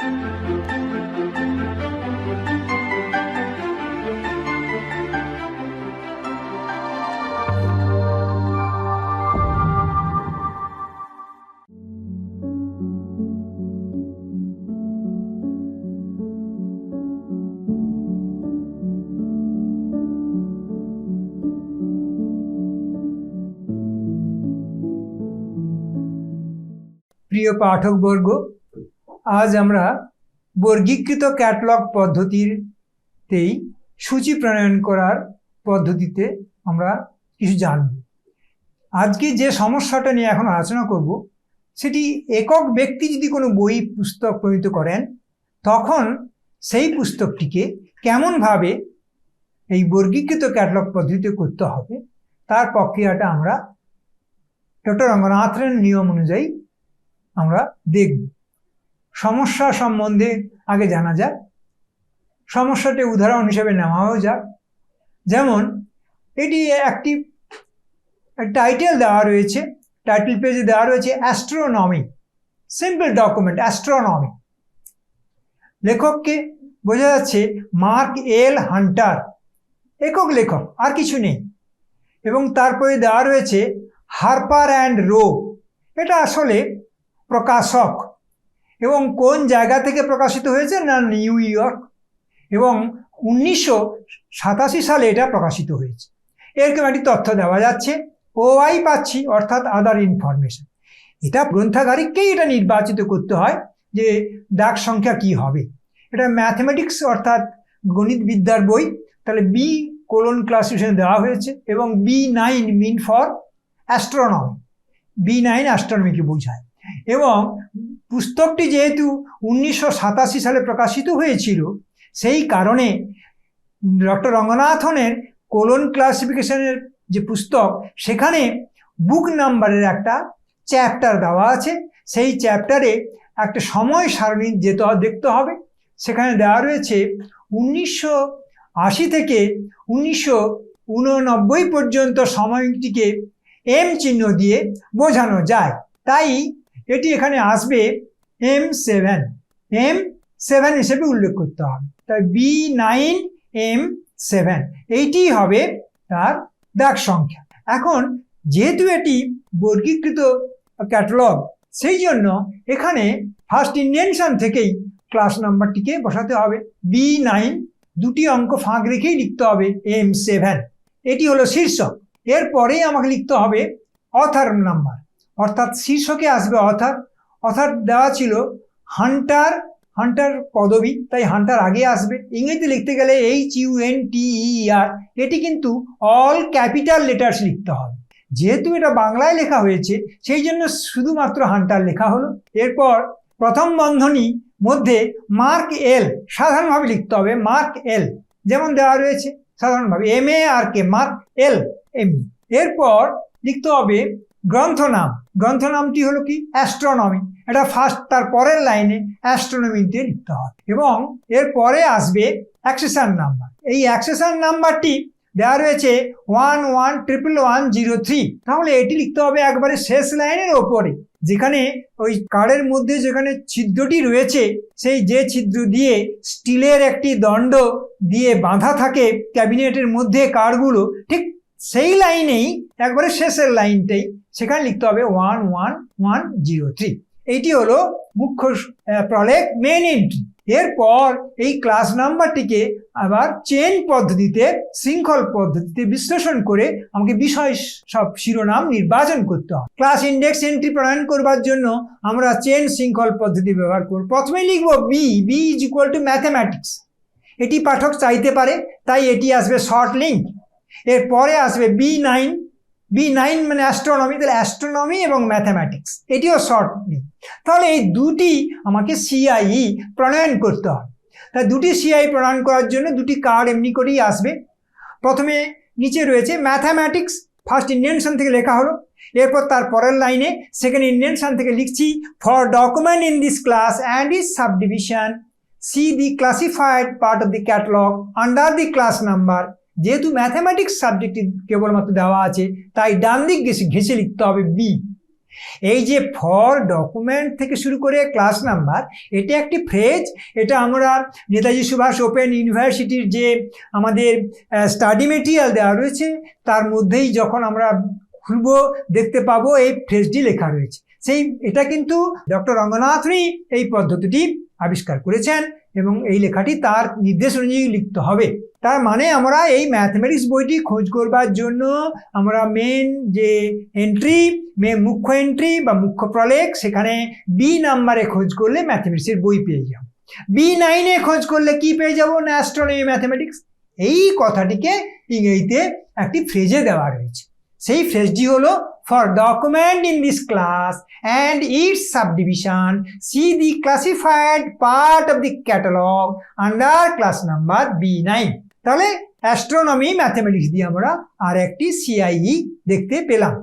প্রিয় পাঠকবর্গ, আজ আমরা বর্গীকৃত ক্যাটালগ পদ্ধতিতেই সূচি প্রণয়ন করার পদ্ধতিতে আমরা কিছু জানব। আজকে যে সমস্যাটা নিয়ে এখন আলোচনা করব সেটি একক ব্যক্তি যদি কোনো বই পুস্তক প্রণীত করেন তখন সেই পুস্তকটিকে কেমনভাবে এই বর্গীকৃত ক্যাটালগ পদ্ধতিতে করতে হবে তার প্রক্রিয়াটা আমরা ডক্টর রঙ্গনাথনের নিয়ম অনুযায়ী আমরা দেখব। সমস্যা সম্বন্ধে আগে জানা যাক। সমস্যাটি উদাহরণ হিসেবে নেওয়াও যাক। যেমন এটি একটি টাইটেল দেওয়া রয়েছে, টাইটেল পেজে দেওয়া রয়েছে অ্যাস্ট্রোনমি, সিম্পল ডকুমেন্ট অ্যাস্ট্রোনমি। লেখককে বোঝা যাচ্ছে মার্ক এল হান্টার, একক লেখক, আর কিছু নেই। এবং তারপরে দেওয়া রয়েছে হার্পার অ্যান্ড রো, এটা আসলে প্রকাশক এবং কোন জায়গা থেকে প্রকাশিত হয়েছে না নিউ ইয়র্ক, এবং 1987 সালে এটা প্রকাশিত হয়েছে। এরকম একটি তথ্য দেওয়া যাচ্ছে। ওআই পাচ্ছি, অর্থাৎ আদার ইনফরমেশন। এটা গ্রন্থাগারিককেই এটা নির্বাচিত করতে হয় যে ডাক সংখ্যা কি হবে। এটা ম্যাথমেটিক্স অর্থাৎ গণিত বিদ্যার বই, তাহলে বি কোলন ক্লাসিফিকেশন দেওয়া হয়েছে এবং B9 mean for astronomy, B9 অ্যাস্ট্রোনমিকে বোঝায়। এবং পুস্তকটি যেহেতু 1987 সালে প্রকাশিত হয়েছিল সেই কারণে ডক্টর রঙ্গনাথনের কোলন ক্লাসিফিকেশনের যে পুস্তক সেখানে বুক নাম্বারের একটা চ্যাপ্টার দেওয়া আছে। সেই চ্যাপ্টারে একটা সময় সারণী যেতে দেখতে হবে। সেখানে দেওয়া রয়েছে 1980 থেকে 1989 পর্যন্ত সময়টিকে এম চিহ্ন দিয়ে বোঝানো যায়। তাই এটি এখানে আসবে M7 হিসেবে উল্লেখ করতে হবে। তাই B9M7 এইটি হবে তার ডাক সংখ্যা। এখন যেহেতু এটি বর্গীকৃত ক্যাটালগ সেই জন্য এখানে ফার্স্ট ইন্ডেনশন থেকেই ক্লাস নাম্বারটিকে বসাতে হবে। B9 দুটি অঙ্ক ফাঁক রেখেই লিখতে হবে M7, এটি হলো শীর্ষক। এরপরেই আমাকে লিখতে হবে অথার নাম্বার, অর্থাৎ শীর্ষকে আসবে অথার। অথার দেওয়া ছিল হান্টার, হান্টার পদবী, তাই হান্টার আগে আসবে। ইংরেজিতে লিখতে গেলে HUNTER, এটি কিন্তু অল ক্যাপিটাল লেটার্স লিখতে হবে। যেহেতু এটা বাংলায় লেখা হয়েছে সেই জন্য শুধুমাত্র হান্টার লেখা হলো। এরপর প্রথম বন্ধনী মধ্যে মার্ক এল সাধারণভাবে লিখতে হবে, মার্ক এল যেমন দেওয়া রয়েছে সাধারণভাবে, MARK মার্ক এল এমনি। এরপর লিখতে হবে গ্রন্থ নাম, গ্রন্থ নামটি হলো কি অ্যাস্ট্রোনমি, এটা ফার্স্ট, তার পরের লাইনে অ্যাস্ট্রোনমি দিয়ে লিখতে হবে। এবং এরপরে আসবে অ্যাক্সেশন নাম্বার। এই অ্যাক্সেশন নাম্বারটি দেওয়া রয়েছে 111103, তাহলে এটি লিখতে হবে একবারে শেষ লাইনের ওপরে, যেখানে ওই কার্ডের মধ্যে যেখানে ছিদ্রটি রয়েছে সেই যে ছিদ্র দিয়ে স্টিলের একটি দণ্ড দিয়ে বাঁধা থাকে ক্যাবিনেটের মধ্যে কার্ডগুলো, ঠিক সেই লাইনেই একবারে শেষের লাইনটাই সেখানে লিখতে হবে 11103। এইটি হলো মুখ্য প্রলেখ, মেন এন্ট্রি। এরপর এই ক্লাস নাম্বারটিকে আবার চেন পদ্ধতিতে, শৃঙ্খল পদ্ধতিতে বিশ্লেষণ করে আমাকে বিষয় সব শিরোনাম নির্বাচন করতে হবে। ক্লাস ইন্ডেক্স এন্ট্রি প্রণয়ন করবার জন্য আমরা চেন শৃঙ্খল পদ্ধতি ব্যবহার করব। প্রথমে লিখব B is equal to mathematics, এটি পাঠক চাইতে পারে তাই এটি আসবে শর্ট লিঙ্ক। এরপরে আসবে B9 মানে অ্যাস্ট্রোনমি, তাহলে অ্যাস্ট্রোনমি এবং ম্যাথামেটিক্স, এটিও শর্ট লিঙ্ক। তাহলে এই দুটি আমাকে CIE প্রণয়ন করতে হবে। তাই দুটি CIE প্রণয়ন করার জন্য দুটি কার্ড এমনি করেই আসবে। প্রথমে নিচে রয়েছে ম্যাথামেটিক্স, ফার্স্ট ইন্ডেনশন থেকে লেখা হলো। এরপর তার পরের লাইনে সেকেন্ড ইন্ডেনশন থেকে লিখছি for document in this class and is subdivision C the classified part of the catalogue under the class number. যেহেতু ম্যাথামেটিক্স সাবজেক্টটি কেবলমাত্র দেওয়া আছে তাই ডান দিক ঘেঁষে লিখতে হবে B। এই যে ফর ডকুমেন্ট থেকে শুরু করে ক্লাস নাম্বার, এটা একটি ফ্রেজ। এটা আমরা নেতাজি সুভাষ ওপেন ইউনিভার্সিটির যে আমাদের স্টাডি মেটেরিয়াল দেওয়া রয়েছে তার মধ্যেই যখন আমরা খুলব দেখতে পাবো এই ফ্রেজটি লেখা রয়েছে। এটা কিন্তু ডক্টর রঙ্গনাথনই এই পদ্ধতিটি আবিষ্কার করেছেন এবং এই লেখাটি তার নির্দেশ অনুযায়ী লিখতে হবে। তার মানে আমরা এই ম্যাথমেটিক্স বইটি খোঁজ করবার জন্য আমরা মেন যে মুখ্য এন্ট্রি বা মুখ্য প্রলেখ, সেখানে বি নাম্বারে খোঁজ করলে ম্যাথমেটিক্সের বই পেয়ে যাব। B9-এ খোঁজ করলে কি পেয়ে যাব? না, অ্যাস্ট্রোনমি ম্যাথমেটিক্স। এই কথাটিকে ইংরেজিতে একটি ফ্রেজে দেওয়া রয়েছে। সেই ফ্রেজটি হলো, for document in this class and its subdivision, see the classified part of the catalog under class number B9. তাহলে অ্যাস্ট্রোনমি ম্যাথমেটিক্স দিয়ে আমরা আর একটি CIE দেখতে পেলাম।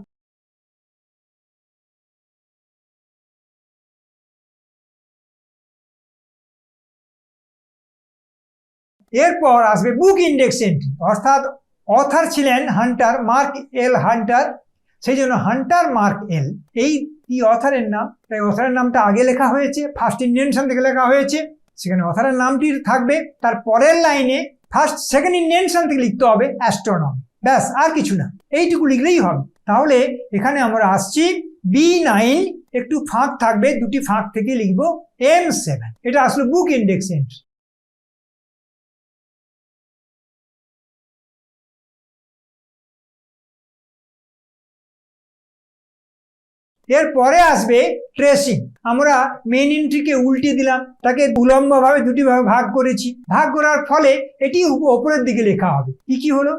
এরপর আসবে বুক ইন্ডেক্স এন্ট্রি, অর্থাৎ অথর ছিলেন হান্টার, মার্ক এল হান্টার, সেই জন্য হান্টার মার্ক এল এই অথরের নাম। তাই অথরের নামটা আগে লেখা হয়েছে, ফার্স্ট ইন্ডেনশন থেকে লেখা হয়েছে, সেখানে অথরের নামটি থাকবে। তার পরের লাইনে সেকেন্ড ইন্ডেনশন থেকে লিখতে হবে অ্যাস্ট্রোনমি, ব্যাস, আর কিছু না, এইটুকু লিখলেই হবে। তাহলে এখানে আমরা আসছি B9, একটু ফাঁক থাকবে, দুটি ফাঁক থেকে লিখবো M7। এটা আসলে বুক ইন্ডেক্স এন্ট্রি। এরপরে আসবে ট্রেসিং। আমরা মেন এন্ট্রিকে উল্টে দিলাম, তাকে উলম্বভাবে দুটি ভাবে ভাগ করেছি। ভাগ করার ফলে এটি উপরের দিকে লেখা হবে। কি হলো?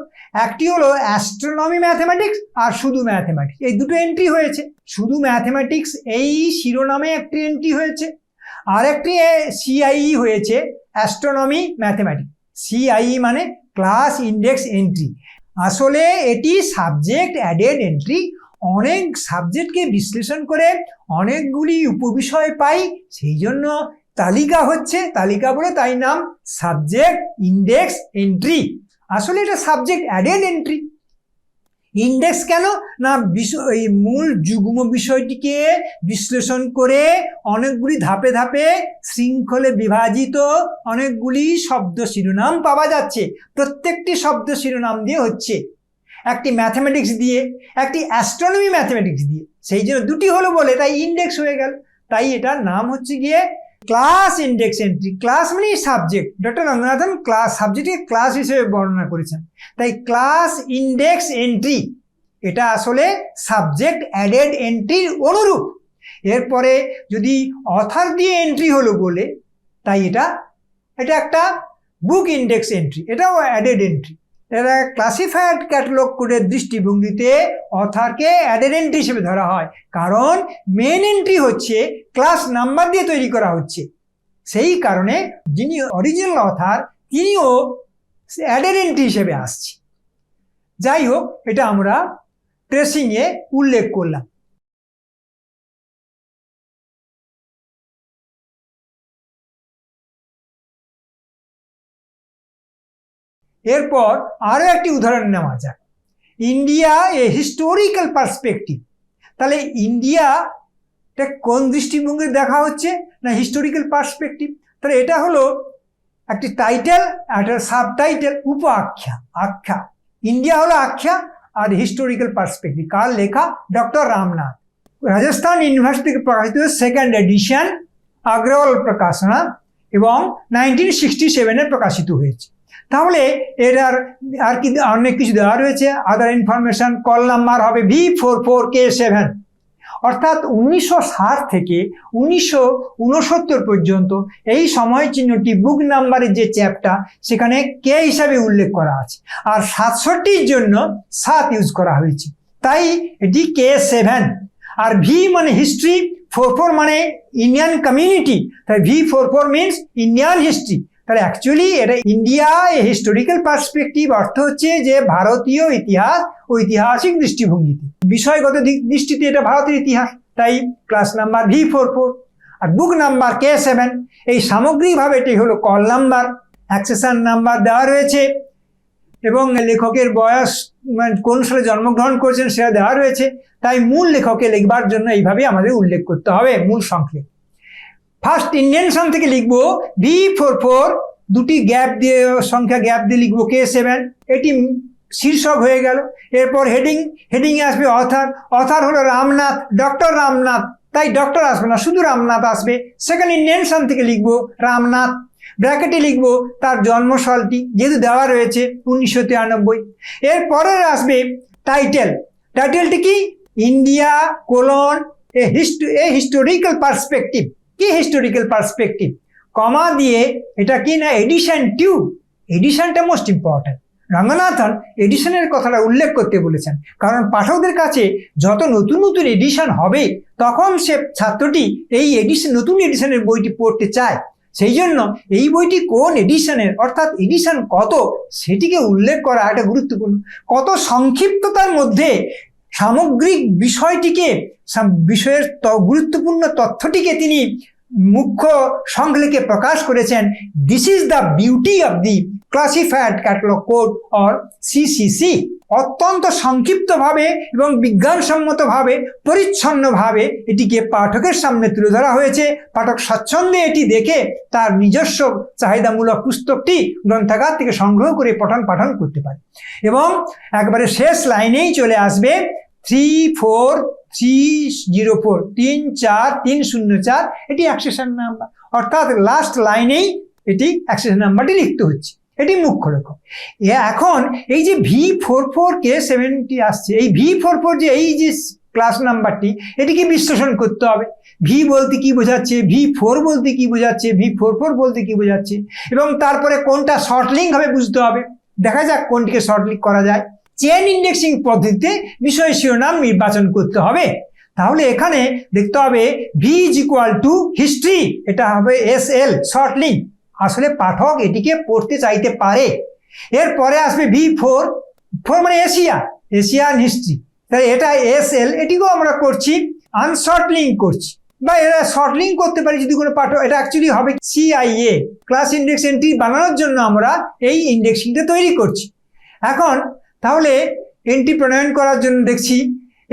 একটি হলো অ্যাস্ট্রোনমি ম্যাথমেটিক্স আর শুধু ম্যাথমেটিক্স, এই দুটো এন্ট্রি হয়েছে। শুধু ম্যাথমেটিক্স এই শিরোনামে একটি এন্ট্রি হয়েছে, আর একটি CIE হয়েছে অ্যাস্ট্রোনমি ম্যাথমেটিক্স। CIE মানে ক্লাস ইন্ডেক্স এন্ট্রি। আসলে এটি সাবজেক্ট অ্যাডেড এন্ট্রি। অনেক সাবজেক্টকে বিশ্লেষণ করে অনেকগুলি উপবিষয় পাই, সেই জন্য তালিকা হচ্ছে, তালিকা বলে তাই নাম সাবজেক্ট ইন্ডেক্স এন্ট্রি। আসলে এটা সাবজেক্ট অ্যাডেড এন্ট্রি। ইন্ডেক্স কেন? না, এই মূল যুগ্ম বিষয়টিকে বিশ্লেষণ করে অনেকগুলি ধাপে ধাপে শৃঙ্খলে বিভাজিত অনেকগুলি শব্দ শিরোনাম পাওয়া যাচ্ছে। প্রত্যেকটি শব্দ শিরোনাম দিয়ে হচ্ছে, একটি ম্যাথমেটিক্স দিয়ে, একটি অ্যাস্ট্রোনমি ম্যাথমেটিক্স দিয়ে, সেই জন্য দুটি হলো বলে তাই ইন্ডেক্স হয়ে গেল। তাই এটার নাম হচ্ছে গিয়ে ক্লাস ইন্ডেক্স এন্ট্রি। ক্লাস মানে সাবজেক্ট। ডক্টর রঙ্গনাথন ক্লাস সাবজেক্টকে ক্লাস হিসেবে বর্ণনা করেছেন, তাই ক্লাস ইন্ডেক্স এন্ট্রি এটা আসলে সাবজেক্ট অ্যাডেড এন্ট্রির অনুরূপ। এরপরে যদি অথর দিয়ে এন্ট্রি হলো বলে, তাই এটা একটা বুক ইন্ডেক্স এন্ট্রি, এটাও অ্যাডেড এন্ট্রি। এটা ক্লাসিফাইড ক্যাটালগ কোডের দৃষ্টিভঙ্গিতে অথরকে অ্যাডেড এন্ট্রি হিসেবে ধরা হয়, কারণ মেন এন্ট্রি হচ্ছে ক্লাস নাম্বার দিয়ে তৈরি করা হচ্ছে। সেই কারণে যিনি অরিজিনাল অথর তিনিও অ্যাডেড এন্ট্রি হিসেবে আসছে। যাই হোক, এটা আমরা ট্রেসিংয়ে উল্লেখ করলাম। এরপর আরো একটি উদাহরণ নেওয়া যাক, ইন্ডিয়া এ হিস্টোরিক্যাল পার্সপেক্টিভ। তাহলে ইন্ডিয়াটা কোন দৃষ্টিভঙ্গি দেখা হচ্ছে? না, হিস্টোরিক্যাল পার্সপেক্টিভ। তাহলে এটা হলো একটি টাইটেল, একটা সাবটাইটেল, উপ আখ্যা। আখ্যা, ইন্ডিয়া হলো আখ্যা আর হিস্টোরিক্যাল পার্সপেক্টিভ কার লেখা? ডক্টর রামনাথ। রাজস্থান ইউনিভার্সিটি থেকে প্রকাশিত সেকেন্ড এডিশন, আগ্রওয়াল প্রকাশনা, এবং 1967-এ প্রকাশিত হয়েছে। তাহলে এটার আর কি অনেক কিছু দেওয়া রয়েছে, আদার ইনফরমেশন। কল নাম্বার হবে V44K7, অর্থাৎ 1960 থেকে 1969 পর্যন্ত এই সময় চিহ্নটি বুক নাম্বারের যে চ্যাপ্টার সেখানে কে হিসাবে উল্লেখ করা আছে, আর 67-র জন্য 7 ইউজ করা হয়েছে, তাই এটি K7। আর V মানে হিস্ট্রি, 44 মানে ইন্ডিয়ান কমিউনিটি, তাই V44 মিনস ইন্ডিয়ান হিস্ট্রি। তাহলে অ্যাকচুয়ালি এটা ইন্ডিয়া হিস্টোরিক্যাল পার্সপেক্টিভ অর্থ হচ্ছে যে ভারতীয় ইতিহাস ঐতিহাসিক দৃষ্টিভঙ্গিতে, বিষয়গত দৃষ্টিতে এটা ভারতের ইতিহাস, তাই ক্লাস নাম্বার V44 আর বুক নাম্বার K7। এই সামগ্রিকভাবে এটি হলো কল নাম্বার। অ্যাক্সেশন নাম্বার দেওয়া রয়েছে এবং লেখকের বয়স কোন সালে জন্মগ্রহণ করেছেন সেটা দেওয়া রয়েছে। তাই মূল লেখকে লিখবার জন্য এইভাবে আমাদের উল্লেখ করতে হবে মূল সংখ্যা। ফার্স্ট ইন্ডিয়ান সন থেকে লিখবো V44, দুটি গ্যাপ দিয়ে সংখ্যা গ্যাপ দিয়ে লিখবো K7, এটি শীর্ষক হয়ে গেল। এরপর হেডিং আসবে অথার হলো রামনাথ, ডক্টর রামনাথ, তাই ডক্টর আসবে না, শুধু রামনাথ আসবে। সেকেন্ড ইন্ডিয়ান সন থেকে লিখবো রামনাথ, ব্র্যাকেটে লিখবো তার জন্মসালটি, যেহেতু দেওয়া রয়েছে 1993। এরপরে আসবে টাইটেলটি কি, India colon a historical perspective. কি হিস্টোরিক্যাল পার্সপেক্টিভ, কমা দিয়ে এটা কি না এডিশন 2, এডিশনটা মোস্ট ইম্পর্টেন্ট। রঙ্গনাথন এডিশনের কথাটা উল্লেখ করতে বলেছেন, কারণ পাঠকদের কাছে যত নতুন নতুন এডিশন হবে তখন সে ছাত্রটি এই নতুন এডিশনের বইটি পড়তে চায়। সেই জন্য এই বইটি কোন এডিশনের, অর্থাৎ এডিশন কত, সেটিকে উল্লেখ করা একটা গুরুত্বপূর্ণ। কত সংক্ষিপ্ততার মধ্যে সামগ্রিক বিষয়ের গুরুত্বপূর্ণ তথ্যটিকে তিনি মুখ্য সংখ্যাকে প্রকাশ করেছেন। This is the beauty of the classified catalogue code or CCC। অত্যন্ত সংক্ষিপ্তভাবে এবং বিজ্ঞানসম্মতভাবে পরিচ্ছন্নভাবে এটিকে পাঠকের সামনে তুলে ধরা হয়েছে। পাঠক স্বচ্ছন্দে এটি দেখে তার নিজস্ব চাহিদামূলক পুস্তকটি গ্রন্থাগার থেকে সংগ্রহ করে পাঠন করতে পারে। এবং একবারে শেষ লাইনেই চলে আসবে 34304, এটি অ্যাক্সেশন নাম্বার, অর্থাৎ লাস্ট লাইনেই এটি অ্যাক্সেশন নাম্বারটি লিখতে হচ্ছে, এটি মুখ্য লেখক। এখন এই যে V44K70 আসছে, এই V44 যে এই যে ক্লাস নাম্বারটি, এটিকে বিশ্লেষণ করতে হবে। V বলতে কি বোঝাচ্ছে, V4 বলতে কি বোঝাচ্ছে, V44 বলতে কি বোঝাচ্ছে, এবং তারপরে কোনটা শর্ট লিঙ্ক হবে বুঝতে হবে। দেখা যাক কোনটিকে শর্ট লিঙ্ক করা যায়। চেন ইন্ডেক্সিং পদ্ধতিতে বিষয় শিরোনাম নির্বাচন করতে হবে। তাহলে এখানে দেখতে হবে V = হিস্ট্রি, এটা হবে SL শর্ট লিঙ্ক। আসলে পাঠক এটিকে পড়তে চাইতে পারে। এরপরে আসবে V4 মানে এশিয়ান হিস্ট্রি, তাই এটা SL, এটিকেও আমরা করছি আনশর্ট লিঙ্ক করছি, বা এরা শর্ট লিঙ্ক করতে পারি যদি কোনো পাঠক। এটা অ্যাকচুয়ালি হবে CIA, ক্লাস ইন্ডেক্স এন্ট্রি বানানোর জন্য আমরা এই ইন্ডেক্সিংটা তৈরি করছি। এখন তাহলে এন্ট্রি প্রণয়ন করার জন্য দেখছি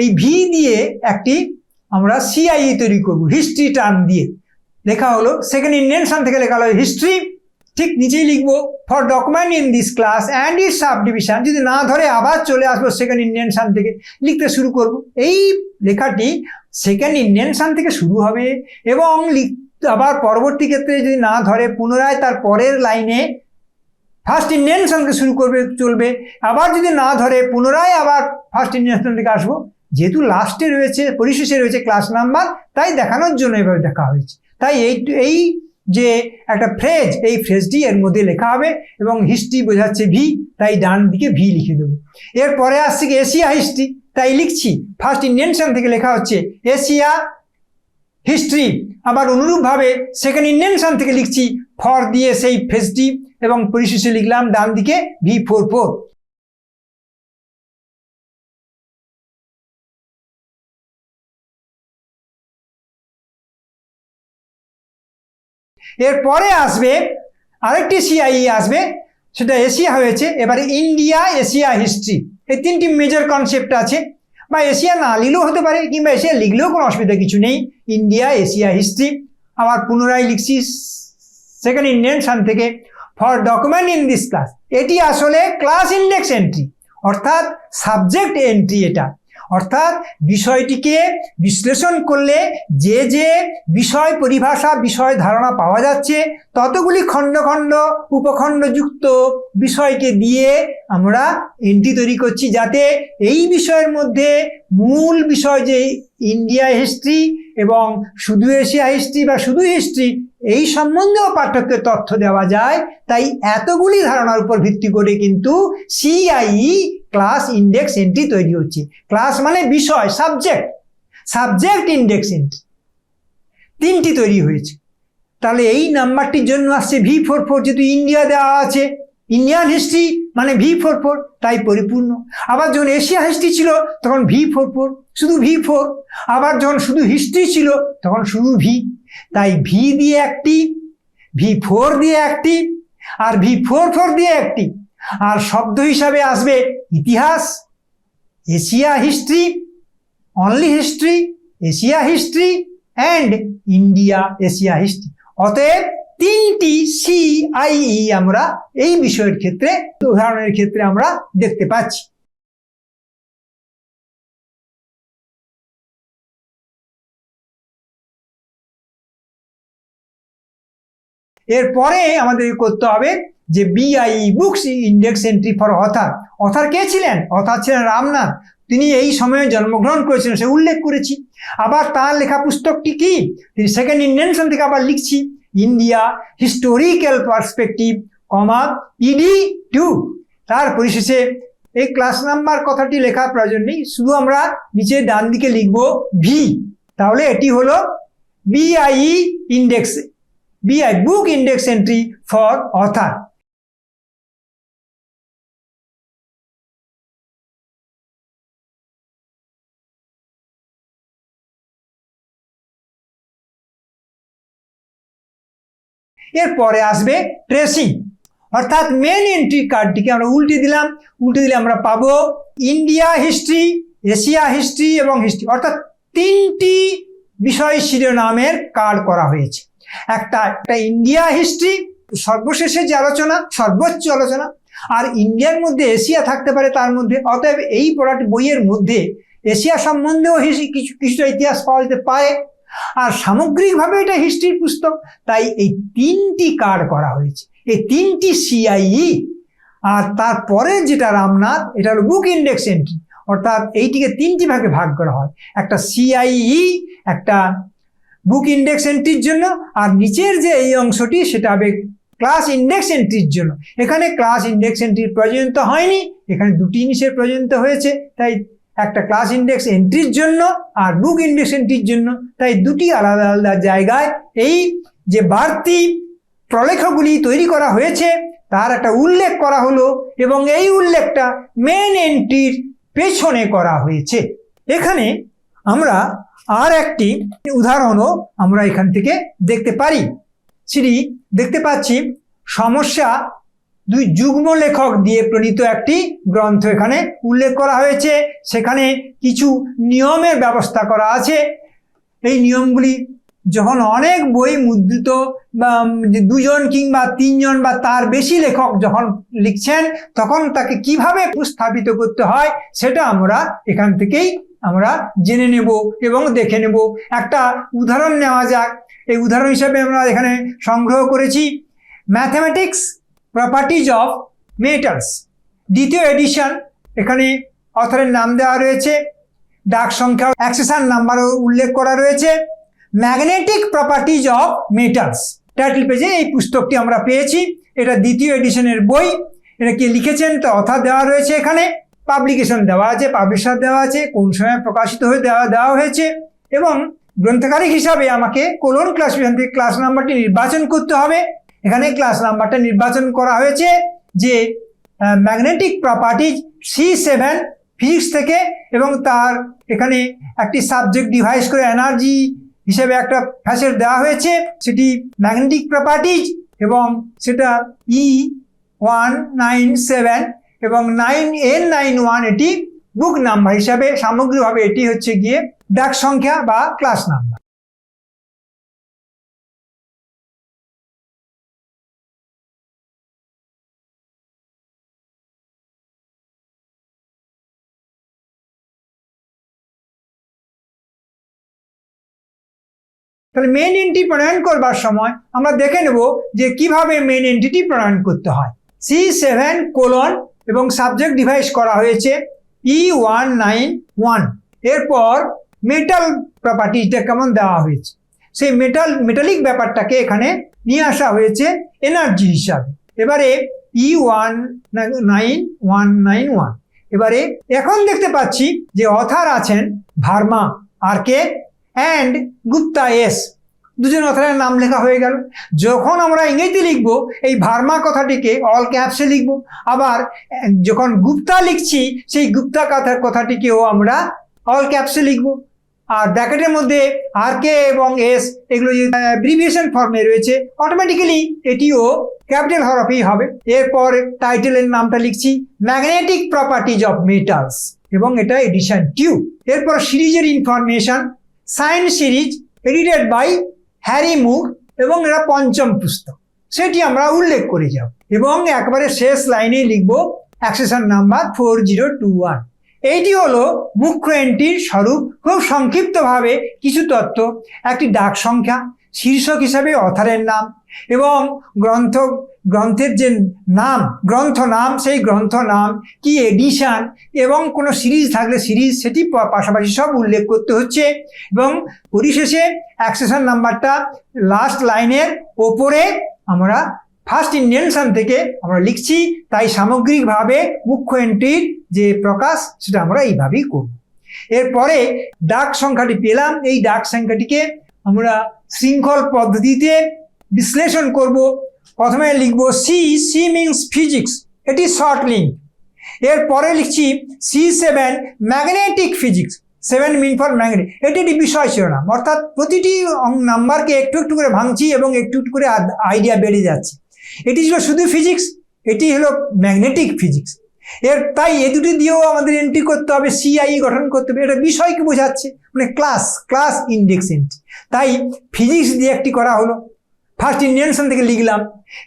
এই V দিয়ে একটি আমরা CIA তৈরি করব, হিস্ট্রি টার্ম দিয়ে লেখা হলো। সেকেন্ড ইন্ডিয়ান সন থেকে লেখা হলো হিস্ট্রি, ঠিক নিচেই লিখবো for document in this class and it's sub division. যদি না ধরে আবার চলে আসবো সেকেন্ড ইন্ডিয়ান সন থেকে লিখতে শুরু করব। এই লেখাটি সেকেন্ড ইন্ডিয়ান সন থেকে শুরু হবে এবং আবার পরবর্তী ক্ষেত্রে যদি না ধরে পুনরায় তার পরের লাইনে ফার্স্ট ইন্ডিয়ান সন থেকে শুরু করবে, চলবে। আবার যদি না ধরে পুনরায় আবার ফার্স্ট ইন্ডিয়ান সন থেকে আসবো। যেহেতু লাস্টে রয়েছে, পরিশেষে রয়েছে ক্লাস নাম্বার, তাই দেখানোর জন্য এভাবে দেখা হয়েছে। তাই এই যে একটা ফ্রেজ, এই ফ্রেজটি এর মধ্যে লেখা হবে এবং হিস্ট্রি বোঝাচ্ছে V, তাই ডান দিকে V লিখে দেবো। এরপরে আসছে কি এশিয়া হিস্ট্রি, তাই লিখছি ফার্স্ট ইন্ডিয়ান সন থেকে লেখা হচ্ছে এশিয়া হিস্ট্রি। আবার অনুরূপভাবে সেকেন্ড ইন্ডিয়ান সন থেকে লিখছি ফর দিয়ে সেই ফ্রেজটি এবং পরিশেষে লিখলাম ডান দিকে V44। এরপরে আসবে আরেকটি CIA আসবে, সেটা এশিয়া হয়েছে। এবারে ইন্ডিয়া এশিয়া হিস্ট্রি, এই তিনটি মেজর কনসেপ্ট আছে, বা এশিয়া না লিখলেও হতে পারে, কিংবা এশিয়া লিখলেও কোনো অসুবিধা কিছু নেই। India Asia history. আবার পুনরায় লিখছি সেকেন্ড ইন্ডিয়ান সন থেকে for document in this class. এটি আসলে ক্লাস ইন্ডেক্স এন্ট্রি, অর্থাৎ সাবজেক্ট এন্ট্রি। এটা অর্থাৎ বিষয়টিকে বিশ্লেষণ করলে যে যে বিষয় পরিভাষা, বিষয় ধারণা পাওয়া যাচ্ছে, ততগুলি খণ্ড খণ্ড উপখণ্ডযুক্ত বিষয়কে দিয়ে আমরা এন্ট্রি তৈরি করছি, যাতে এই বিষয়ের মধ্যে মূল বিষয় যে ইন্ডিয়া হিস্ট্রি এবং শুধু এশিয়া হিস্ট্রি বা শুধু হিস্ট্রি, এই সম্বন্ধেও পাঠ্যকে তথ্য দেওয়া যায়। তাই এতগুলি ধারণার উপর ভিত্তি করে কিন্তু CIE ক্লাস ইন্ডেক্স এন্ট্রি তৈরি হচ্ছে। ক্লাস মানে বিষয়, সাবজেক্ট ইন্ডেক্স এন্ট্রি, তিনটি তৈরি হয়েছে। তাহলে এই নাম্বারটির জন্য আসছে V44, যেহেতু ইন্ডিয়া দেওয়া আছে, ইন্ডিয়ান হিস্ট্রি মানে V44, তাই পরিপূর্ণ। আবার যখন এশিয়া হিস্ট্রি ছিল তখন V44, শুধু V4। আবার যখন শুধু হিস্ট্রি ছিল তখন শুধু V। তাই V দিয়ে একটি, V4 দিয়ে একটি, আর V44 দিয়ে একটি। আর শব্দ হিসাবে আসবে ইতিহাস, Asia history, only history, Asia history and India Asia history. অতএব 3টি CIE আমরা এই বিষয়ের ক্ষেত্রে, উদাহরণের ক্ষেত্রে আমরা দেখতে পাচ্ছি। এরপরে আমাদের করতে হবে যে BIE books index entry for author. Author কে ছিলেন? অথার ছিলেন রামনাথ। তিনি এই সময়ে জন্মগ্রহণ করেছিলেন, সে উল্লেখ করেছি। আবার তার লেখা পুস্তকটি কি? তিনি সেকেন্ড ইন্ডেনশন থেকে আবার লিখছি, ইন্ডিয়া হিস্টোরিক্যাল পার্সপেক্টিভ, ED2। তার পরিশেষে এই ক্লাস নাম্বার কথাটি লেখার প্রয়োজন নেই, শুধু আমরা নিচে ডান দিকে লিখব ভি। তাহলে এটি হলো BIE index, BI book index entry for other. এরপরে আসবে ট্রেসিং, অর্থাৎ মেন এন্ট্রি কার্ডটিকে আমরা উল্টে দিলাম। উল্টে দিলে আমরা পাবো ইন্ডিয়া হিস্ট্রি, এশিয়া হিস্ট্রি এবং হিস্ট্রি, অর্থাৎ 3টি বিষয় শিরোনামের কার্ড করা হয়েছে। একটা ইন্ডিয়া হিস্ট্রি, সর্বশেষে যে আলোচনা, সর্বোচ্চ আলোচনা, আর ইন্ডিয়ার মধ্যে এশিয়া থাকতে পারে তার মধ্যে। অতএব এই বইয়ের মধ্যে এশিয়া সম্বন্ধেও কিছুটা ইতিহাস পাওয়া যেতে পারে, আর সামগ্রিকভাবে এটা হিস্ট্রির পুস্তক। তাই এই 3টি কার্ড করা হয়েছে, এই 3টি CIE। আর তারপরে যেটা রামনাথ, এটা হলো বুক ইন্ডেক্স এন্ট্রি, অর্থাৎ এইটিকে 3টি ভাগে ভাগ করা হয়, একটা CIE, একটা বুক ইন্ডেক্স এন্ট্রির জন্য, আর নিচের যে এই অংশটি সেটা হবে ক্লাস ইন্ডেক্স এন্ট্রির জন্য। এখানে ক্লাস ইন্ডেক্স এন্ট্রির প্রয়োজনীয়তা হয়নি, এখানে দুটি জিনিসের প্রয়োজনীয়তা হয়েছে। তাই একটা ক্লাস ইন্ডেক্স এন্ট্রির জন্য আর বুক ইন্ডেক্স এন্ট্রির জন্য, তাই দুটি আলাদা আলাদা জায়গায় এই যে বাড়তি প্রলেখগুলি তৈরি করা হয়েছে তার একটা উল্লেখ করা হলো, এবং এই উল্লেখটা মেন এন্ট্রির পেছনে করা হয়েছে। এখানে আমরা আর একটি উদাহরণও আমরা এখান থেকে দেখতে পারি। সেটি দেখতে পাচ্ছি, সমস্যা 2 যুগ্ম লেখক দিয়ে প্রণীত একটি গ্রন্থ এখানে উল্লেখ করা হয়েছে। সেখানে কিছু নিয়মের ব্যবস্থা করা আছে। এই নিয়মগুলি যখন অনেক বই মুদ্রিত বা 2 জন কিংবা 3 জন বা তার বেশি লেখক যখন লিখছেন, তখন তাকে কিভাবে উপস্থাপিত করতে হয় সেটা আমরা এখান থেকেই আমরা জেনে নেব এবং দেখে নেব। একটা উদাহরণ নেওয়া যাক। এই উদাহরণ হিসাবে আমরা এখানে সংগ্রহ করেছি ম্যাথমেটিক্স প্রপার্টিজ অফ মেটালস, 2য় এডিশন। এখানে অথরের নাম দেওয়া রয়েছে, ডাক সংখ্যা, অ্যাক্সেশন নাম্বারও উল্লেখ করা রয়েছে। Magnetic properties of metals title পেজে এই পুস্তকটি আমরা পেয়েছি। এটা 2য় এডিশনের বই। এটা কে লিখেছেন তা অথর দেওয়া রয়েছে, এখানে পাবলিকেশন দেওয়া আছে, পাবলিশার দেওয়া আছে, কোন সময় প্রকাশিত হয়ে দেওয়া হয়েছে, এবং গ্রন্থকারী হিসাবে আমাকে কোলন ক্লাসিফিকেশন থেকে ক্লাস নাম্বারটি নির্বাচন করতে হবে। এখানে ক্লাস নাম্বারটা নির্বাচন করা হয়েছে যে ম্যাগনেটিক প্রপার্টিজ C7 ফিজিক্স থেকে, এবং তার এখানে একটি সাবজেক্ট ডিভাইস করে এনার্জি হিসেবে একটা ফ্যাসেট দেওয়া হয়েছে, সেটি ম্যাগনেটিক প্রপার্টিজ, এবং সেটা E197 এবং 9N91 এটি বুক নাম্বার হিসাবে। সামগ্রিকভাবে এটি হচ্ছে গিয়ে ডাক সংখ্যা বা ক্লাস নাম্বার। তাহলে মেন এন্ট্রি প্রণয়ন করবার সময় আমরা দেখে নেব যে কিভাবে মেন এন্ট্রিটি প্রণয়ন করতে হয়। C7 কোলন এবং সাবজেক্ট ডিভাইস করা হয়েছে E191। এরপর মেটাল প্রপার্টিটা কেমন দেওয়া হয়েছে, সেই মেটালিক ব্যাপারটাকে এখানে নিয়ে আসা হয়েছে এনার্জি হিসাবে। এবারে E19191। এবারে এখন দেখতে পাচ্ছি যে অথার আছেন Verma RK and Gupta S, 2 জন অথরের নাম লেখা হয়ে গেল। যখন আমরা ইংরেজিতে লিখবো এই ভার্মা কথাটিকে অল ক্যাপসে লিখবো, আবার যখন গুপ্তা লিখছি সেই গুপ্তা কথাটিকেও আমরা অল ক্যাপসে লিখবো। আর ব্র্যাকেটের মধ্যে RK এবং S এগুলো যে অ্যাব্রিভিয়েশন ফর্মে রয়েছে, অটোমেটিক্যালি এটিও ক্যাপিটাল হরফেই হবে। এরপর টাইটেলের নামটা লিখছি ম্যাগনেটিক প্রপার্টিজ অফ মেটালস, এবং এটা এডিশন 2। এরপর সিরিজের information, science series, edited by Harry Moore, এবং এটা 5ম পুস্তক, সেটি আমরা উল্লেখ করে যাব। এবং একবারে শেষ লাইনে লিখব অ্যাক্সেশন নাম্বার 4021। এইটি হলো মুখ্য এন্ট্রির স্বরূপ। খুব সংক্ষিপ্তভাবে কিছু তথ্য: একটি ডাক সংখ্যা, শীর্ষক হিসাবে অথারের নাম, এবং গ্রন্থের যে নাম, গ্রন্থ নাম, সেই গ্রন্থ নাম কি, এডিশন, এবং কোনো সিরিজ থাকলে সিরিজ, সেটি পাশাপাশি সব উল্লেখ করতে হচ্ছে। এবং পরিশেষে অ্যাক্সেশন নাম্বারটা লাস্ট লাইনের ওপরে আমরা ফার্স্ট ইন্টেনশন থেকে আমরা লিখছি, তাই সামগ্রিকভাবে মুখ্য এন্ট্রির যে প্রকাশ সেটা আমরা এইভাবেই করব। এরপরে ডাক সংখ্যাটি পেলাম, এই ডাক সংখ্যাটিকে আমরা শৃঙ্খল পদ্ধতিতে বিশ্লেষণ করব। প্রথমে লিখব সি মিনস ফিজিক্স, এটি শর্ট লিঙ্ক। এরপরে লিখছি C7 magnetic physics, 7 mean for magnet, এটি একটি বিষয় শিরোনাম, অর্থাৎ প্রতিটি নাম্বারকে একটু একটু করে ভাঙছি এবং একটু একটু করে আইডিয়া বেড়ে যাচ্ছে। এটি ছিল শুধু ফিজিক্স, এটি হলো ম্যাগনেটিক ফিজিক্স। তাই এই দুটি দিয়েও আমাদের এন্ট্রি করতে হবে, CIE গঠন করতে হবে। এটা বিষয়কে বোঝাচ্ছে, মানে ক্লাস ইন্ডেক্স এন্ট্রি। তাই ফিজিক্স দিয়ে একটি করা হলো, ফার্স্ট ইন্টেনশন থেকে লিখলাম।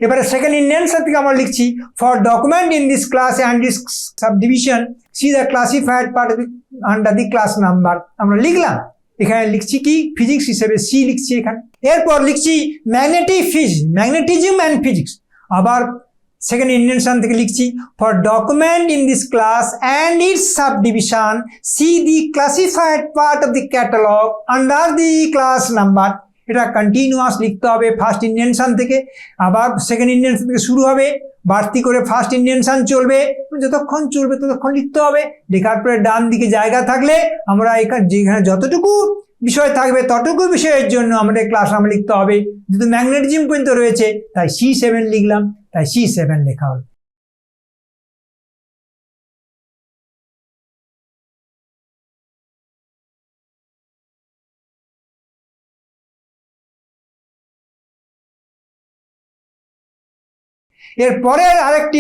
এবারে সেকেন্ড ইন্টেনশন থেকে আমরা লিখছি for document in this class and this subdivision C the classified part under the class number, আমরা লিখলাম। এখানে লিখছি কি, ফিজিক্স হিসেবে সি লিখছি এখানে। এরপর লিখছি ম্যাগনেটিজম অ্যান্ড ফিজিক্স, আবার সেকেন্ড ইন্টেনশন থেকে লিখছি for document in this class and its subdivision C the classified part of the catalogue under the class number. এটা কন্টিনিউয়াস লিখতে হবে ফার্স্ট ইন্টেনশন থেকে, আবার সেকেন্ড ইন্টেনশন থেকে শুরু হবে, বাড়তি করে ফার্স্ট ইন্টেনশন চলবে, যতক্ষণ চলবে ততক্ষণ লিখতে হবে। লেখার পরে ডান দিকে জায়গা থাকলে আমরা যেখানে যতটুকু বিষয় থাকবে ততটুকু বিষয়ের জন্য আমাদের ক্লাস নাম লিখতে হবে। যেহেতু ম্যাগনেটিজম পর্যন্ত রয়েছে তাই C7 লিখলাম, তাই C7 লেখা হলো। এরপরে আরেকটি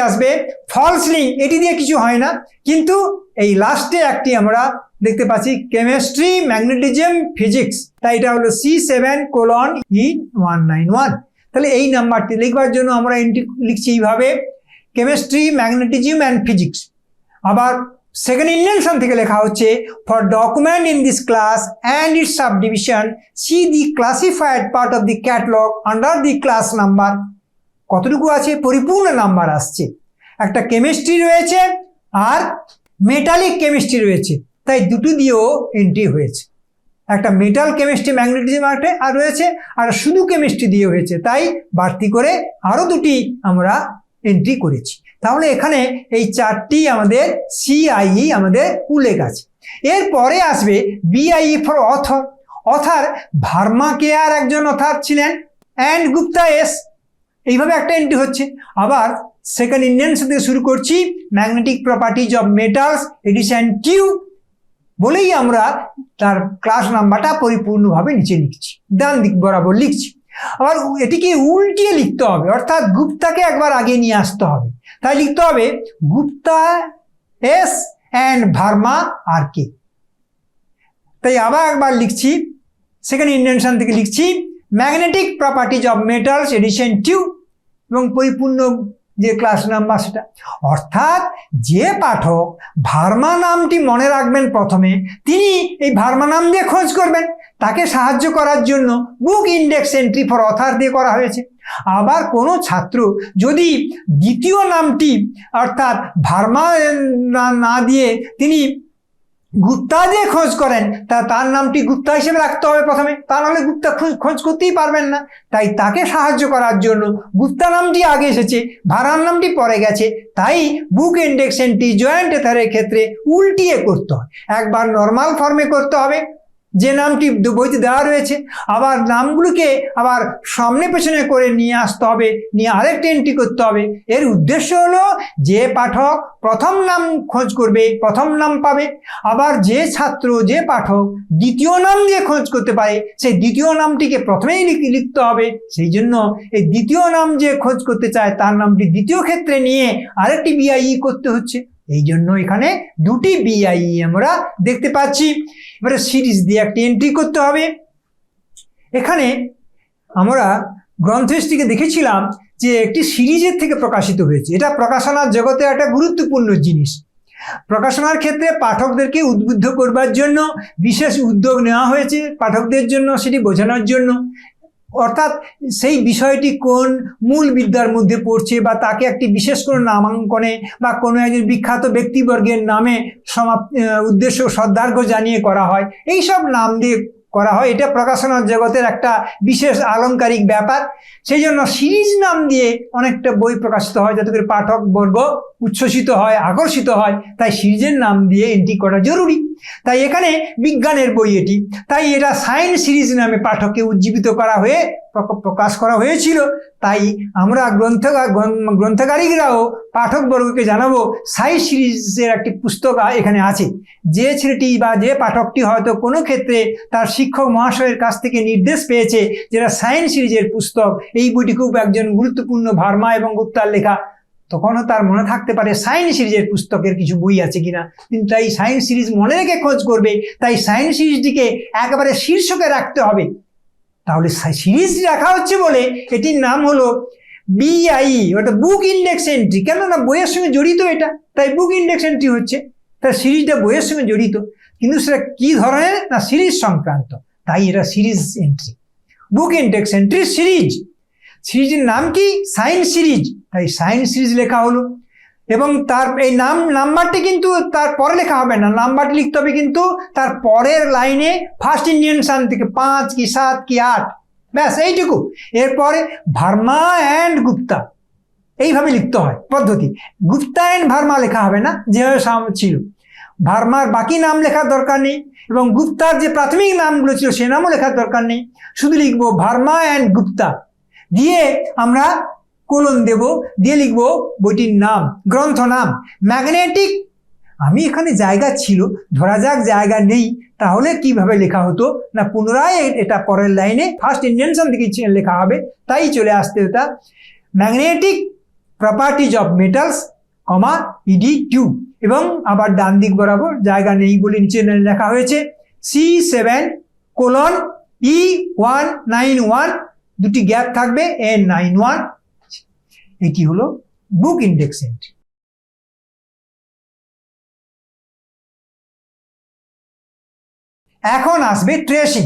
আসবে ফলস লিঙ্ক। এটি দিয়ে কিছু হয় না, কিন্তু এই লাস্টে একটি আমরা দেখতে পাচ্ছি কেমিস্ট্রি, ম্যাগনেটিজম, ফিজিক্স, তাই এটা হলো C7:E191। তাহলে এই নাম্বারটি লিখবার জন্য আমরা এন্ট্রি লিখছি এইভাবে, কেমিস্ট্রি, ম্যাগনেটিজম অ্যান্ড ফিজিক্স। আবার সেকেন্ড ইন্টেনশন থেকে লেখা হচ্ছে for document in this class and its subdivision C the classified part of the catalogue under the class number. কতটুকু আছে, পরিপূর্ণ নাম্বার আসছে। একটা কেমিস্ট্রি রয়েছে আর মেটালিক কেমিস্ট্রি রয়েছে, তাই দুটো দিয়েও এন্ট্রি হয়েছে। একটা মেটাল কেমিস্ট্রি, ম্যাগনেটিজম একটা আর রয়েছে, আর শুধু কেমিস্ট্রি দিয়ে হয়েছে, তাই বাড়তি করে আরো দুটি আমরা এন্ট্রি করেছি। তাহলে এখানে এই 4টি আমাদের CIE আমাদের উল্লেখ আছে। এরপরে আসবে BIE ফর অথার। ভার্মা কেয়ার একজন অথার ছিলেন, অ্যান্ড গুপ্তা S, এইভাবে একটা এন্ট্রি হচ্ছে। আবার সেকেন্ড ইন্টেনশন থেকে শুরু করছি magnetic properties of metals edition 2 বলেই আমরা তার ক্লাস নাম্বারটা পরিপূর্ণভাবে নিচে লিখছি, ডান দিক বরাবর লিখছি। আবার এটিকে উল্টিয়ে লিখতে হবে, অর্থাৎ গুপ্তাকে একবার আগে নিয়ে আসতে হবে। তাই লিখতে হবে Gupta S and Verma RK। তাই আবার একবার লিখছি, সেকেন্ড ইন্টেনশন থেকে লিখছি magnetic properties of metals edition 2 এবং পরিপূর্ণ যে ক্লাস নাম্বার সেটা। অর্থাৎ যে পাঠক ভার্মা নামটি মনে রাখবেন প্রথমে, তিনি এই ভার্মা নাম দিয়ে খোঁজ করবেন। তাকে সাহায্য করার জন্য বুক ইন্ডেক্স এন্ট্রি ফর অথার দিয়ে করা হয়েছে। আবার কোনো ছাত্র যদি দ্বিতীয় নামটি অর্থাৎ ভার্মা না দিয়ে তিনি গুপ্তা দিয়ে খোঁজ করেন, তার নামটি গুপ্তা হিসেবে রাখতে হবে প্রথমে, তা নাহলে গুপ্তা খোঁজ করতেই পারবেন না। তাই তাকে সাহায্য করার জন্য গুপ্তা নামটি আগে এসেছে, ভার্মার নামটি পরে গেছে। তাই বুক ইন্ডেক্স এন্ট্রি জয়েন্ট এথারের ক্ষেত্রে উল্টিয়ে করতে হয়। একবার নর্মাল ফর্মে করতে হবে, যে নামটি বইতে দেওয়া রয়েছে, আবার নামগুলোকে আবার সামনে পেছনে করে নিয়ে আসতে হবে, নিয়ে আরেকটা এন্ট্রি করতে হবে। এর উদ্দেশ্য হলো যে পাঠক প্রথম নাম খোঁজ করবে প্রথম নাম পাবে, আবার যে ছাত্র যে পাঠক দ্বিতীয় নাম দিয়ে খোঁজ করতে পারে সেই দ্বিতীয় নামটিকে প্রথমেই লিখতে হবে। সেই জন্য এই দ্বিতীয় নাম যে খোঁজ করতে চায় তার নামটি দ্বিতীয় ক্ষেত্রে নিয়ে আরেকটি বিআইই করতে হচ্ছে। এই জন্য এখানে দুটি বিআইই আমরা দেখতে পাচ্ছি। এবারে সিরিজ দিয়ে একটি এন্ট্রি করতে হবে। এখানে আমরা গ্রন্থটিকে দেখেছিলাম যে একটি সিরিজের থেকে প্রকাশিত হয়েছে। এটা প্রকাশনার জগতে একটা গুরুত্বপূর্ণ জিনিস। প্রকাশনার ক্ষেত্রে পাঠকদেরকে উদ্বুদ্ধ করবার জন্য বিশেষ উদ্যোগ নেওয়া হয়েছে, পাঠকদের জন্য সেটি বোঝানোর জন্য, অর্থাৎ সেই বিষয়টি কোন মূল বিদ্যার মধ্যে পড়ছে বা তাকে একটি বিশেষ কোনো নামাঙ্কনে বা কোনো একজন বিখ্যাত ব্যক্তিবর্গের নামে উদ্দেশ্য শ্রদ্ধার্ঘ্য জানিয়ে করা হয়, এই সব নাম দিয়ে করা হয়। এটা প্রকাশনার জগতের একটা বিশেষ আলংকারিক ব্যাপার। সেই জন্য সিরিজ নাম দিয়ে অনেকটা বই প্রকাশিত হয় যাতে করে পাঠকবর্গ উচ্ছ্বসিত হয়, আকর্ষিত হয়। তাই সিরিজের নাম দিয়ে এন্ট্রি করা জরুরি। তাই এখানে বিজ্ঞানের বই এটি, তাই এটা সায়েন্স সিরিজ নামে পাঠককে উজ্জীবিত করা হয়ে প্রকাশ করা হয়েছিল। তাই আমরা গ্রন্থকারিকরাও পাঠকবর্গকে জানাবো সায়েন্স সিরিজের একটি পুস্তক এখানে আছে। যে ছেলেটি বা যে পাঠকটি হয়তো কোনো ক্ষেত্রে তার শিক্ষক মহাশয়ের কাছ থেকে নির্দেশ পেয়েছে যেটা সায়েন্স সিরিজের পুস্তক, এই বইটি খুব একজন গুরুত্বপূর্ণ ভার্মা এবং গুপ্তার লেখা, তখনও তার মনে থাকতে পারে সায়েন্স সিরিজের পুস্তকের কিছু বই আছে কিনা। কিন্তু তাই সায়েন্স সিরিজ মনে রেখে খোঁজ করবে। তাই সায়েন্স সিরিজটিকে একেবারে শীর্ষকে রাখতে হবে। তাহলে সিরিজ রাখা হচ্ছে বলে এটির নাম হলো বিআই, অর্থাৎ বুক ইন্ডেক্স এন্ট্রি। কেননা বইয়ের সঙ্গে জড়িত এটা, তাই বুক ইন্ডেক্স এন্ট্রি হচ্ছে। তাই সিরিজটা বইয়ের সঙ্গে জড়িত, কিন্তু সেটা কি ধরনের না সিরিজ সংক্রান্ত, তাই এটা সিরিজ এন্ট্রি, বুক ইন্ডেক্স এন্ট্রি সিরিজ। সিরিজের নাম কি? সায়েন্স সিরিজ, তাই সায়েন্স সিরিজ লেখা হলো। এবং তার এই নাম্বারটি কিন্তু তার পরে লেখা হবে না, নাম্বারটি লিখতে হবে কিন্তু তার পরের লাইনে ফার্স্ট ইন্ডিয়ান সান থেকে 5 কি 7 কি 8, ব্যাস এইটুকু। এরপরে ভার্মা অ্যান্ড গুপ্তা, এইভাবে লিখতে হয় পদ্ধতি। গুপ্তা অ্যান্ড ভার্মা লেখা হবে না যেভাবে ছিল। ভার্মার বাকি নাম লেখার দরকার নেই এবং গুপ্তার যে প্রাথমিক নামগুলো ছিল সে নামও লেখার দরকার নেই, শুধু লিখবো ভার্মা অ্যান্ড গুপ্তা দিয়ে আমরা কোলন দেব, দিয়ে লিখবো বইটির নাম, গ্রন্থ নাম ম্যাগনেটিক। আমি এখানে জায়গা ছিল, ধরা যাক জায়গা নেই, তাহলে কিভাবে লেখা হতো না পুনরায় এটা পরের লাইনে ফার্স্ট ইনভেনশন থেকে লেখা হবে, তাই চলে আসতে এটা magnetic properties of metals comma ED2। এবং আবার ডান দিক বরাবর জায়গা নেই বলে নিচে লেখা হয়েছে C7:E191, দুটি গ্যাপ থাকবে N91। এটি হলো বুক ইন্ডেক্স এন্ট্রি। এখন আসবে ট্রেসিং,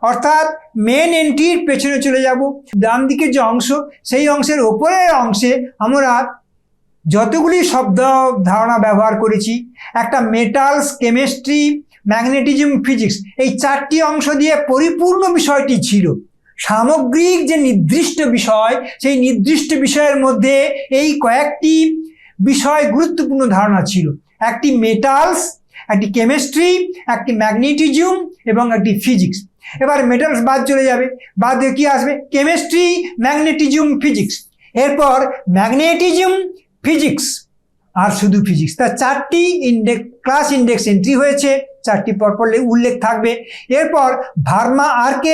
অর্থাৎ মেন এন্ট্রির পেছনে চলে যাব। ডান দিকের যে অংশ সেই অংশের ওপরের অংশে আমরা যতগুলি শব্দ ধারণা ব্যবহার করেছি, একটা মেটালস, কেমিস্ট্রি, ম্যাগনেটিজম, ফিজিক্স, এই 4টি অংশ দিয়ে পরিপূর্ণ বিষয়টি ছিল। সামগ্রিক যে নির্দিষ্ট বিষয়, সেই নির্দিষ্ট বিষয়ের মধ্যে এই কয়েকটি বিষয় গুরুত্বপূর্ণ ধারণা ছিল। একটি মেটালস, একটি কেমিস্ট্রি, একটি ম্যাগনেটিজম এবং একটি ফিজিক্স। এবার মেটালস বাদ চলে যাবে, বাদ দিয়ে কি আসবে? Chemistry, magnetism, physics. এরপর ম্যাগনেটিজম, ফিজিক্স আর শুধু ফিজিক্স। তার 4টি ক্লাস ইন্ডেক্স এন্ট্রি হয়েছে, 4টি পরপর উল্লেখ থাকবে। এরপর Verma RK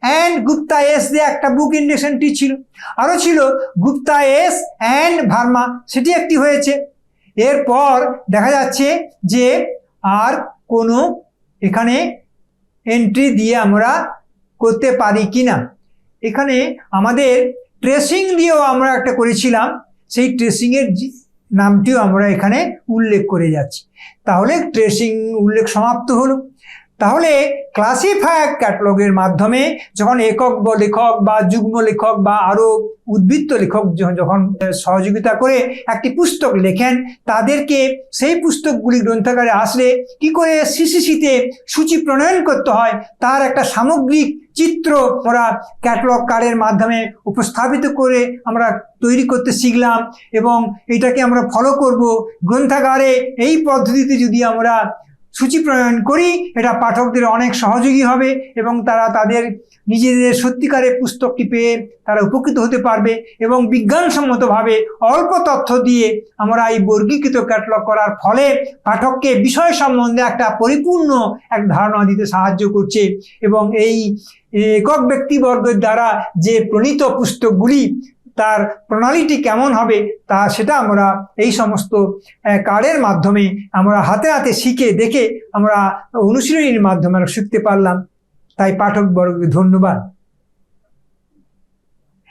and Gupta S দিয়ে একটা বুক ইন্ডেক্স এন্ট্রি ছিল, আরও ছিল গুপ্তা S অ্যান্ড ভার্মা, সেটি একটি হয়েছে। এরপর দেখা যাচ্ছে যে আর কোনো এখানে এন্ট্রি দিয়ে আমরা করতে পারি কিনা। এখানে আমাদের ট্রেসিং দিয়েও আমরা একটা করেছিলাম, সেই ট্রেসিংয়ের নামটিও আমরা এখানে উল্লেখ করে যাচ্ছি। তাহলে ট্রেসিং উল্লেখ সমাপ্ত হলো। তাহলে ক্লাসিফায়ার ক্যাটালগের মাধ্যমে যখন একক লেখক বা যুগ্ম লেখক বা আরও উদ্বৃত্ত লেখক যখন সহযোগিতা করে একটি পুস্তক লেখেন, তাদেরকে সেই পুস্তকগুলি গ্রন্থাগারে আসলে কি করে CCC-তে সূচি প্রণয়ন করতে হয় তার একটা সামগ্রিক চিত্র ওরা ক্যাটালগ কার্ডের মাধ্যমে উপস্থাপিত করে আমরা তৈরি করতে শিখলাম এবং এটাকে আমরা ফলো করব। গ্রন্থাগারে এই পদ্ধতিতে যদি আমরা সূচি প্রণয়ন করি, এটা পাঠকদের অনেক সহযোগী হবে এবং তারা তাদের নিজেদের সত্যিকারে পুস্তকটি পেয়ে তারা উপকৃত হতে পারবে। এবং বিজ্ঞানসম্মতভাবে অল্প তথ্য দিয়ে আমরা এই বর্গীকৃত ক্যাটালগ করার ফলে পাঠককে বিষয় সম্বন্ধে একটা পরিপূর্ণ এক ধারণা দিতে সাহায্য করছে। এবং এই একক ব্যক্তিবর্গের দ্বারা যে প্রণীত পুস্তকগুলি তার প্রণালীটি কেমন হবে সেটা আমরা এই সমস্ত কার্ডের মাধ্যমে আমরা হাতে হাতে শিখে দেখে আমরা অনুশীলনীর মাধ্যমে শিখতে পারলাম। তাই পাঠকবর্গকে ধন্যবাদ।